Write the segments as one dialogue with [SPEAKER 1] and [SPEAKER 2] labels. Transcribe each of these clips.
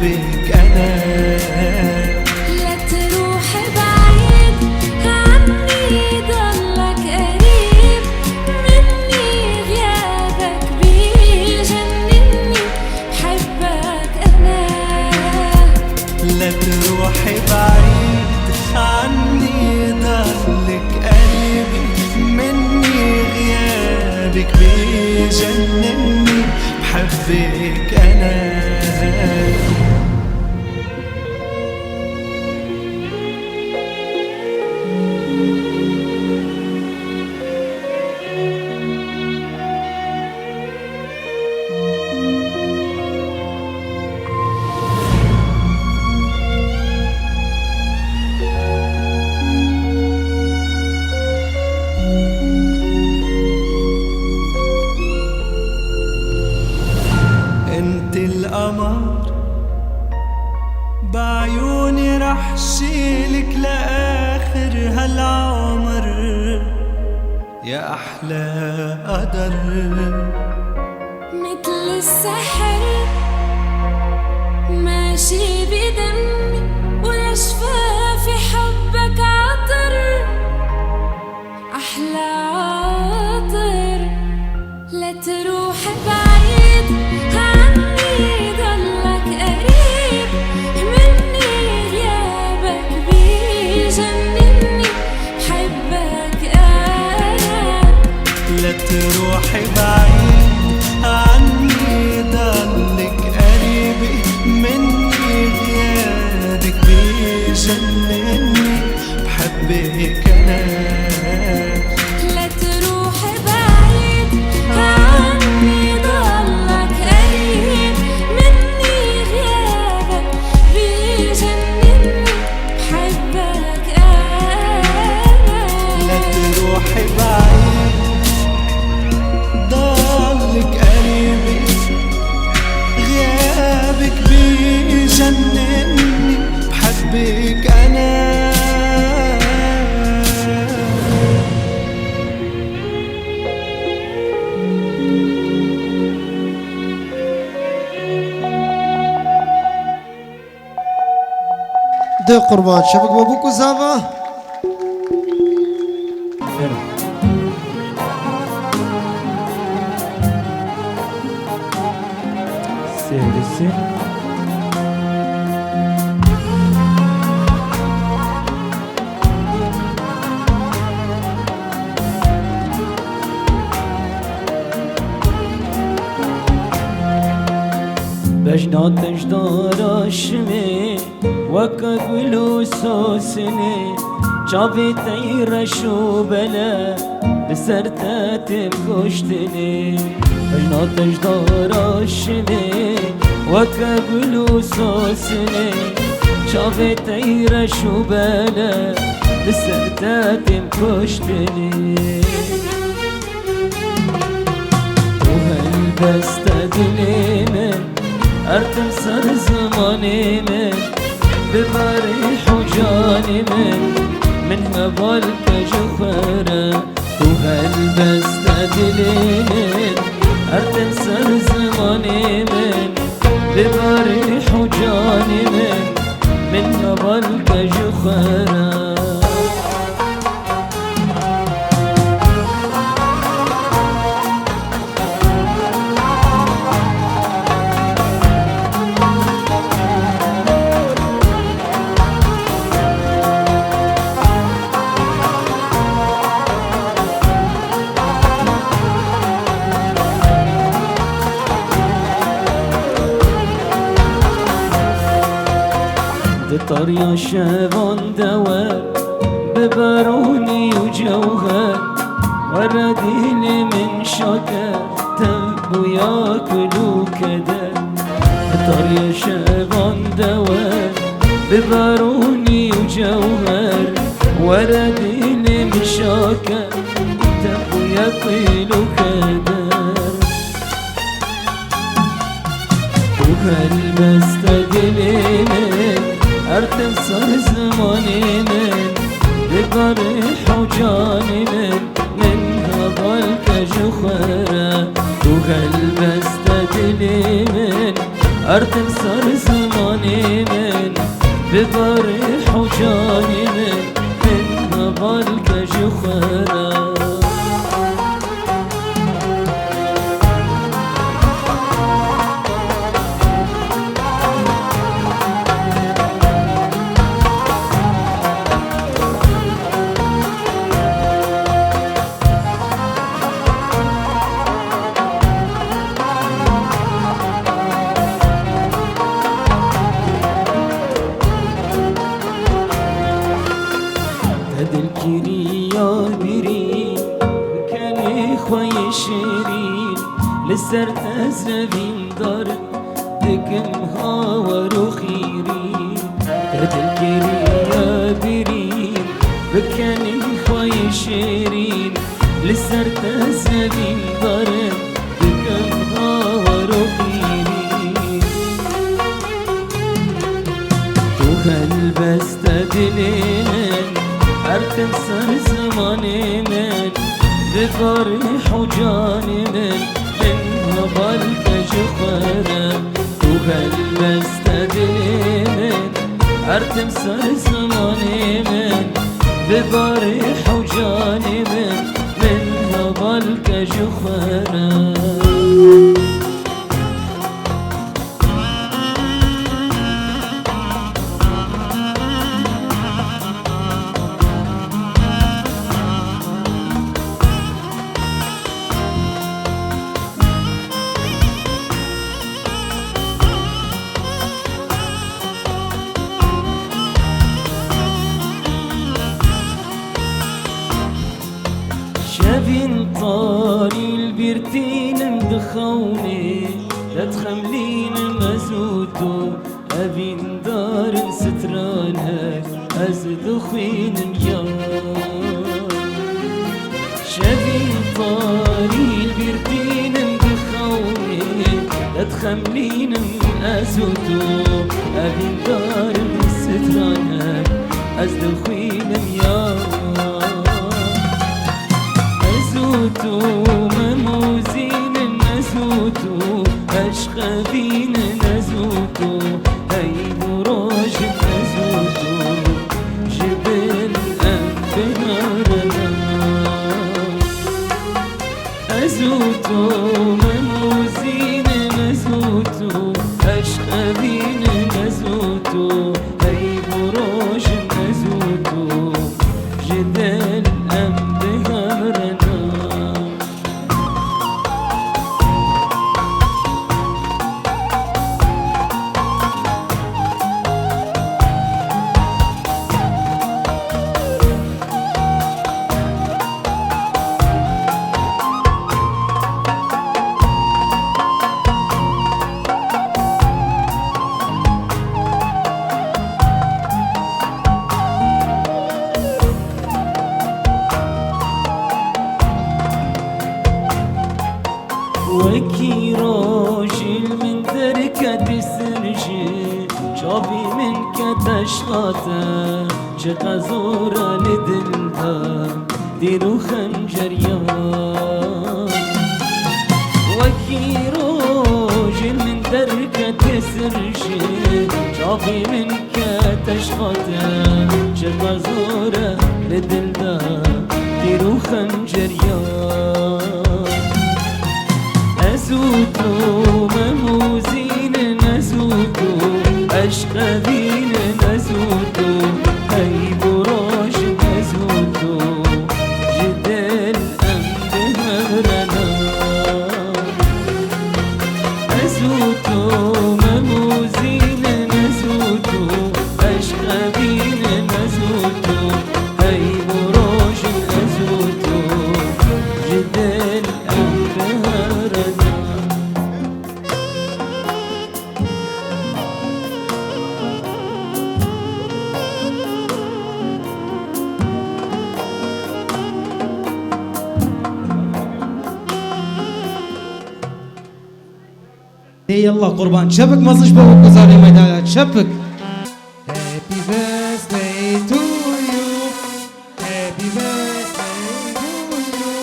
[SPEAKER 1] بحبك أنا.
[SPEAKER 2] لا تروح بعيد عني، ضلك قريب مني، غيابك بيجنني، بحبك أنا.
[SPEAKER 1] لا تروحي بعيد عني، ضلك قريب مني، غيابك بيجنني، بحبك أنا. انت القمر بعيوني رح شيلك لآخر هالعمر، يا أحلى قدر.
[SPEAKER 2] مثل السحر ماشي بدمي، ولا شفافي حبك عطر، أحلى عطر. لا تروح بعيد عني، ضلك قريب مني، غيابك بيجنني، بحبك أنا.
[SPEAKER 1] لا تروحي بعيد عني، ضلك قريب مني، غيابك بيجنني، بحبك أنا.
[SPEAKER 2] لا تروح بعيد عني، ضلك قريب مني، غيابك بيجنني، بحبك أنا.
[SPEAKER 1] لا تروحي بعيد ضلك قريب، غيابك بيجنني، بحبك أنا.
[SPEAKER 3] ده قربان شافك بابوك وزافا.
[SPEAKER 4] Sevgisi بجنات تجدار شمي وكبلو سوسني شافي تيرشو بلا بسرتات بكشتني. بجنات تجدار شمي وكبلو سوسني شافي تيرشو بلا بسرتات بكشتني. وهالبس تدلي من أرتم سر زماني من بباريح وجاني من هبالك جخرة. وهالبس تدلي من أرتم سر زماني من بباريح وجاني من هبالك جخرة. طريا شابان دوار بباروني وجوهر، ورديني من شكر تب وياكلوا كدر. طريا شابان دوار بباروني وجوهر، ورديني من شكر تب وياكلوا كدر. وهالبس تقلي من أرتم صار زماني من ببريح وجاني من هبالك جخرة. وهالبس تدلي من أرتم صار زماني زماني من ببرح وجاني من قبلك جخرا تذكري يا بري كان خوي شيرين لسرت أزربين دار دكم هاور وخيرين تذكري يا بري كان خوي شيرين لسرت أزربين دار دكم هاور وخيرين وهالبس تدلين أرتم سر زماني من بفرح وجاني من هبالك جخرا وهالبس تدلين أرتم سر زماني من بفرح وجاني من هبالك جخرا شبين طاري البيرتين مدخوني لا تخملين مزوتو أبين دار سترانها أزدخين يا شبين طاري البيرتين مدخوني لا تخملين أزوتو أبين دار سترانها أزدخين يا نزوتو مموزين نزوتو أشخبين نزوتو هاي براج نزوتو جبل أنبهارنا أزوتو مموزين نزوتو أشخبين نزوتو هاي براج نزوتو جبل أنبهارنا وكي راجل من دركة سرجي شافي منك تشغاتا شغزورة لدلها ديرو خنجريان وكي راجل من دركة سرجي شافي منك تشغاتا شغزورة لدلها ديرو خنجريان نزوتو مموزين نزوتو أشقبين نزوتو هاي براج نزوتو جدال أنبهارنا نزوتو مموزين نزوتو أشقبين نزوتو هاي براج نزوتو جدال أنبهارنا
[SPEAKER 5] يلا قربان شبك مزج بابا كزاري ميدانات شبك
[SPEAKER 3] Happy birthday to you. Happy birthday to you.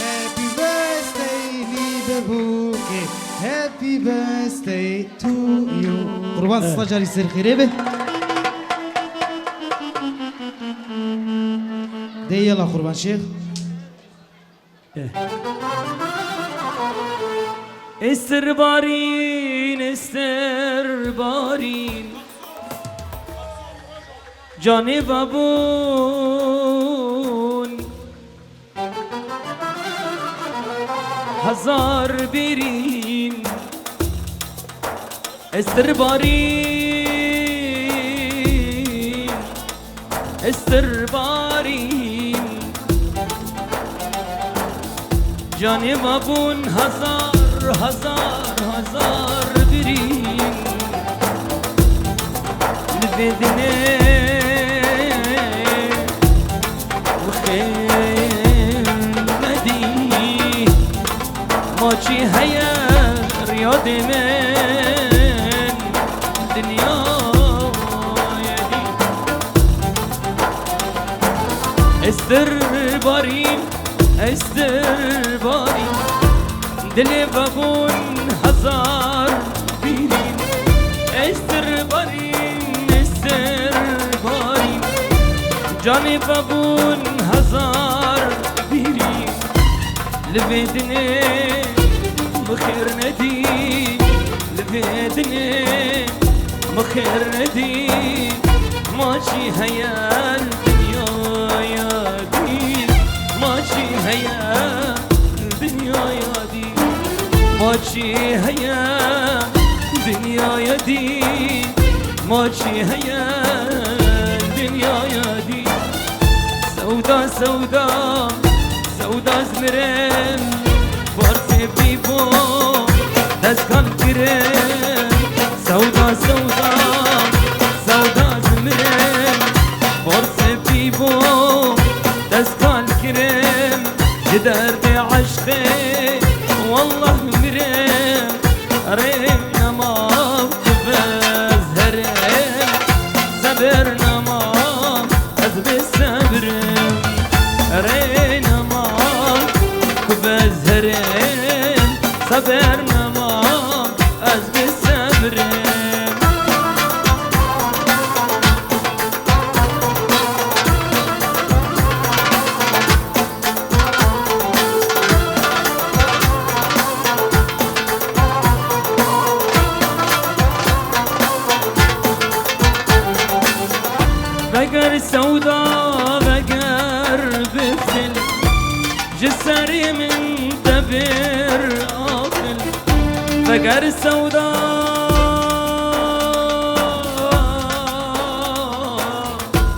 [SPEAKER 3] Happy birthday liebe Hugo. Happy birthday to you.
[SPEAKER 5] قربان استاجر يصير خيري به دي يلا قربان شيخ
[SPEAKER 4] استربارین استربارین جان بابون هزار برین استربارین استربارین جان بابون هزار برین لبدنه وخير ندي ماچی هيا رياض من دنيا يدي استربارين استربارين دل بابون هزار بیرین استربارین استربارین جان بابون هزار بیرین لبدنه مخیر ندی لبدنه مخیر ندی ماشی هیال دنیا یادی ماشی هیال دنیا یادی ماشي هيا دنيا يدي ماشي هيا دنيا يدي سودا سودا سودا زمرم فارس بيبو دسكان كرم سودا سودا سودا زمرم فارس بيبو دسكان كرم جدرد عشقي والله مريم رينا ما تفز هرم صبرنا ما أزب الصبرم رينا ما تفز هرم صبرنا ما أزب الصبرم بقر سودا بقر بفتل جسري من تبر آفل بقر سودا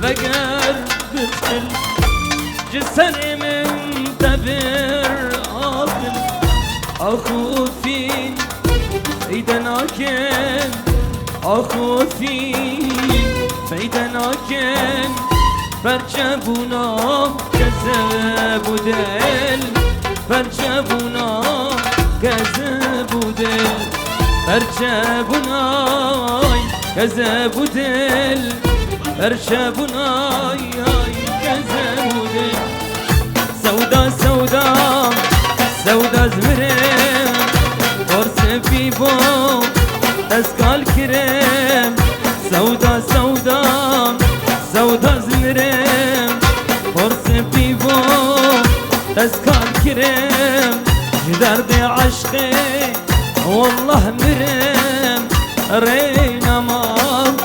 [SPEAKER 4] بقر بفتل جسري من تبر آفل أخو فين إذا ناكن أخو فين فیدنا کن پرچبونا کذب دل پرچبونا کذب دل پرچبونای کذب دل پرچبونای کذب دل سودا سودا سودا زمرم قرص بیبو تسکال کرم سودا سودا سودا زمرم فرس بيبو تسكال كرم درد عشقي والله مرم رينا ما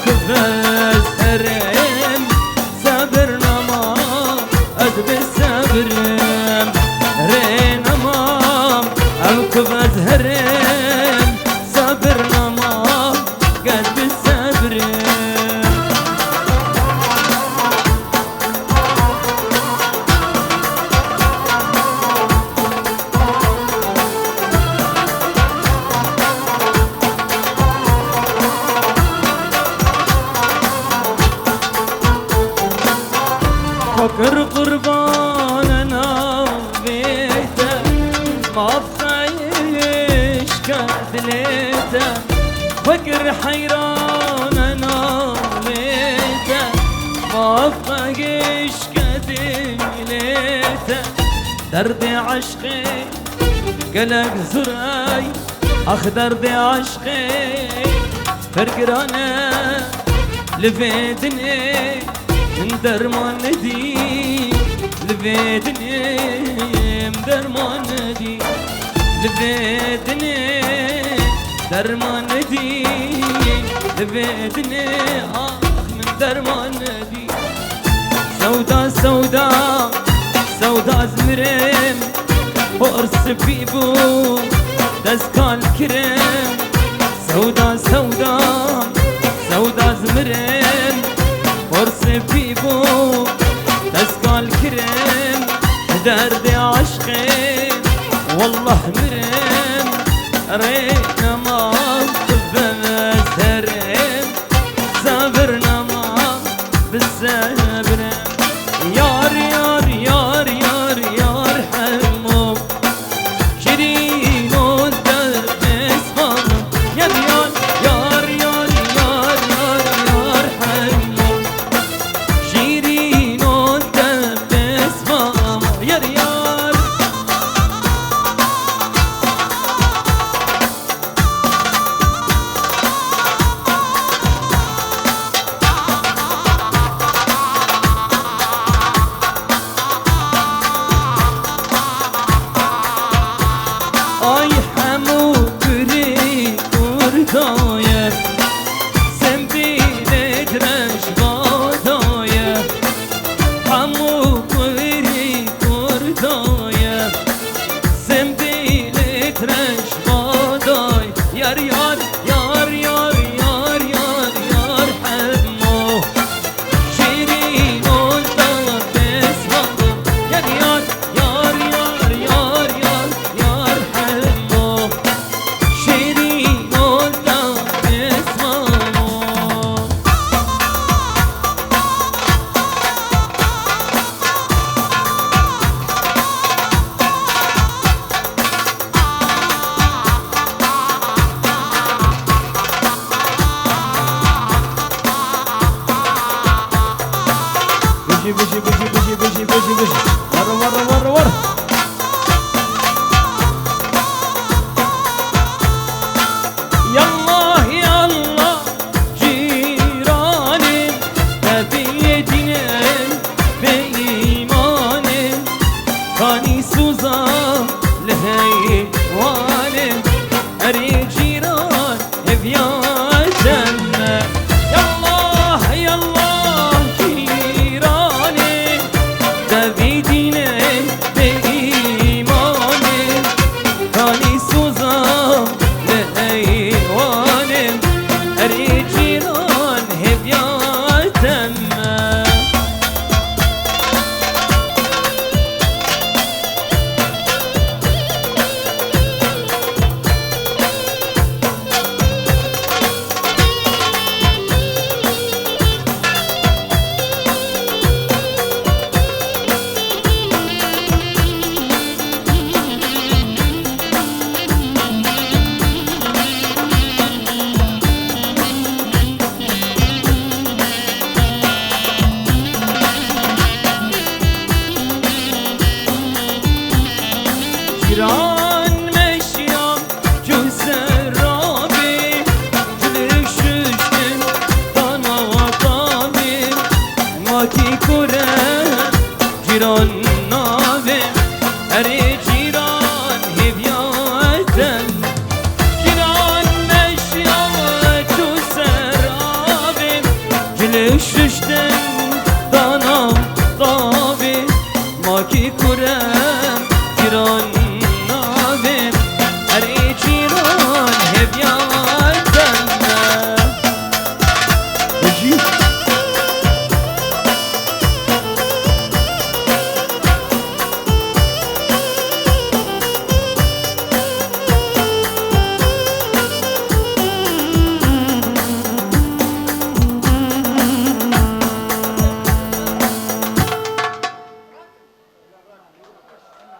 [SPEAKER 4] كفز هرم صبرنا ما أدب الصبرم رينا ما الكفز هرم صبرنا ما قد الصبرم فكر قرباننا بيته ما بخيش كدليته فكر حيراننا بيته ما بخيش كدليته درد عشقي قلق زراي اخ درد عشقي فرقرانا لفيدني من درمان ندي لفيدني من درمان ندي لفيدني درمان ندي لفيدني من درمان ندي سودا سودا سودا زمرم بورس بيبو دسكال كرم سودا سودا سودا زمرم بورس بيبو دسكال كرم درد عشقي والله مرم رينا ما بمسهرم صبرنا ما بالصبر يار يار يار يار يار حمو شيرين والدرب اسمه يار يار يار يار يار يار حمو شيرين والدرب اسمه يار يار Ay hamu kuri kurdoye Sen bile direnç vadoye Hamu kuri kurdoye Sen bile direnç vadoy Yar yar yar yar yar yar yar hamu Şirin olda besmama Yar yar yar yar yar yar yar hamu Şirin olda besmama
[SPEAKER 3] Bıcı bıcı bıcı bıcı bıcı bıcı bıcı